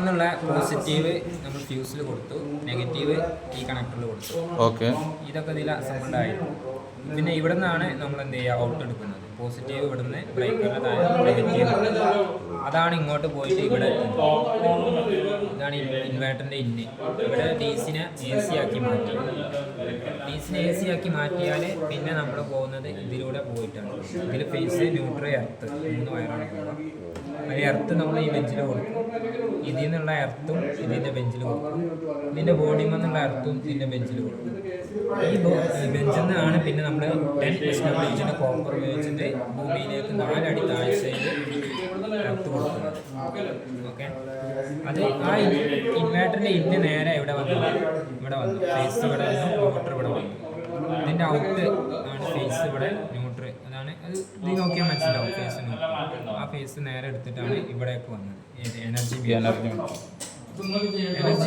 എന്നുള്ള പോസിറ്റീവ് നമ്മൾ ഫ്യൂസിൽ കൊടുത്തു, നെഗറ്റീവ് ഈ കണക്ടറിൽ കൊടുത്തു. ഓക്കെ, ഇതൊക്കെ ഇതിൽ അസംബിൾഡ് ആയിരുന്നു. പിന്നെ ഇവിടെ നിന്നാണ് നമ്മൾ എന്ത് ചെയ്യുക, ഔട്ട് എടുക്കുന്നത്. പോസിറ്റീവ് ഇവിടുന്ന് ബ്രേക്കറിൻ്റെ താഴെ, നെഗറ്റീവ് അതാണ് ഇങ്ങോട്ട് പോയിട്ട് ഇവിടെ എത്തുന്നത്. ഇതാണ് ഇൻവേർട്ടറിൻ്റെ ഇന്ന്. ഇവിടെ DC-നെ AC ആക്കി മാറ്റി. DC-നെ AC ആക്കി മാറ്റിയാൽ പിന്നെ നമ്മൾ പോകുന്നത് ഇതിലൂടെ പോയിട്ടാണ്. ഇതിൽ ഫേസ്, ന്യൂട്രൽ, എർത്ത് 3 വയറാണ് പോകുക. അതിൽ എർത്ത് നമ്മൾ ഈ ബെഞ്ചിൽ കൊടുക്കും. ഇതിൽ നിന്നുള്ള എർത്തും ഇതിൻ്റെ ബെഞ്ചിൽ കൊടുക്കും. ഇതിൻ്റെ ബോഡിയിൽ നിന്നുള്ള എർത്തും ഇതിൻ്റെ ബെഞ്ചിൽ കൊടുക്കും. ഈ ബെഞ്ചിൽ നിന്നാണ് പിന്നെ നമ്മൾ 10 SWH കോപ്പർ ഉപയോഗിച്ചിട്ട് ഭൂമിയിലേക്ക് 4 അടി താഴ്ചയിൽ എർത്ത് കൊടുക്കുന്നത്. ഓക്കെ, അത് ആ ഇൻവേർട്ടറിൻ്റെ ഇന്ന് നേരെ ഇവിടെ വന്നു, ഫേസ് ഇവിടെ വന്നു, ന്യൂട്രൽ ഇവിടെ വന്നു. ഇതിൻ്റെ ഔട്ട് ആണ് ഫേസ്, ഇവിടെ ന്യൂട്രൽ. അതാണ് അത് ഇത് നോക്കിയാൽ മനസ്സിലാവും. ഫേസ് ന്യൂട്രൽ, ആ ഫേസ് നേരെ എടുത്തിട്ടാണ് ഇവിടേക്ക് വന്നത്. എനർജി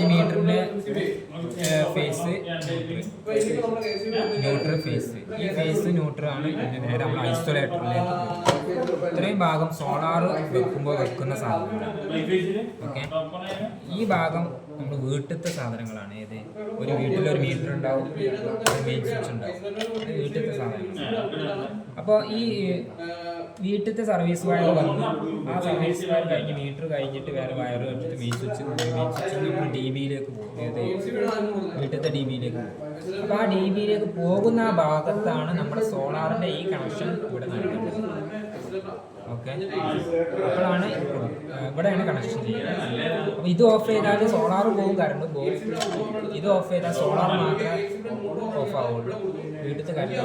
മീറ്ററിൻ്റെ ഫേസ് ന്യൂട്രൽ ഫേസ്. ഈ ഫേസ് ന്യൂട്രൽ ആണ് ഇതിൻ്റെ നേരെ നമ്മൾ ഐസൊലേറ്ററിലേക്ക് പോകുന്നത്. ഇത്രയും ഭാഗം സോളാർ വെക്കുമ്പോൾ വെക്കുന്ന സാധനങ്ങളാണ്. ഓക്കെ, ഈ ഭാഗം നമ്മൾ വീട്ടിലത്തെ സാധനങ്ങളാണ്. ഏത്, ഒരു വീട്ടിലൊരു മീറ്റർ ഉണ്ടാവും, ഒരു മെയിൻ സ്വിച്ച് ഉണ്ടാവും. അത് വീട്ടിലത്തെ സാധനങ്ങൾ. അപ്പോൾ ഈ വീട്ടിലത്തെ സർവീസ് വയർ വന്നു, ആ സർവീസ് വയർ കഴിഞ്ഞ് മീറ്റർ കഴിഞ്ഞിട്ട് വേറെ വയർ വെച്ചിട്ട് മെയിൻ സ്വിച്ച് നമ്മൾ DB-യിലേക്ക് പോകും. ഏത്, വീട്ടിലത്തെ DB-യിലേക്ക് പോകും. അപ്പോൾ ആ DB-യിലേക്ക് പോകുന്ന ആ ഭാഗത്താണ് നമ്മുടെ സോളാറിൻ്റെ ഈ കണക്ഷൻ ഇവിടെ നൽകുന്നത്. ഓക്കെ, അപ്പോഴാണ് ഇവിടെയാണ് കണക്ഷൻ ചെയ്യുന്നത്. അപ്പോൾ ഇത് ഓഫ് ചെയ്താൽ സോളാർ പോകും, കറണ്ട് പോകും. ഇത് ഓഫ് ചെയ്താൽ സോളാർ മാത്രമേ ഓഫ് ആവുള്ളൂ. വീട്ടിലത്തെ കാര്യം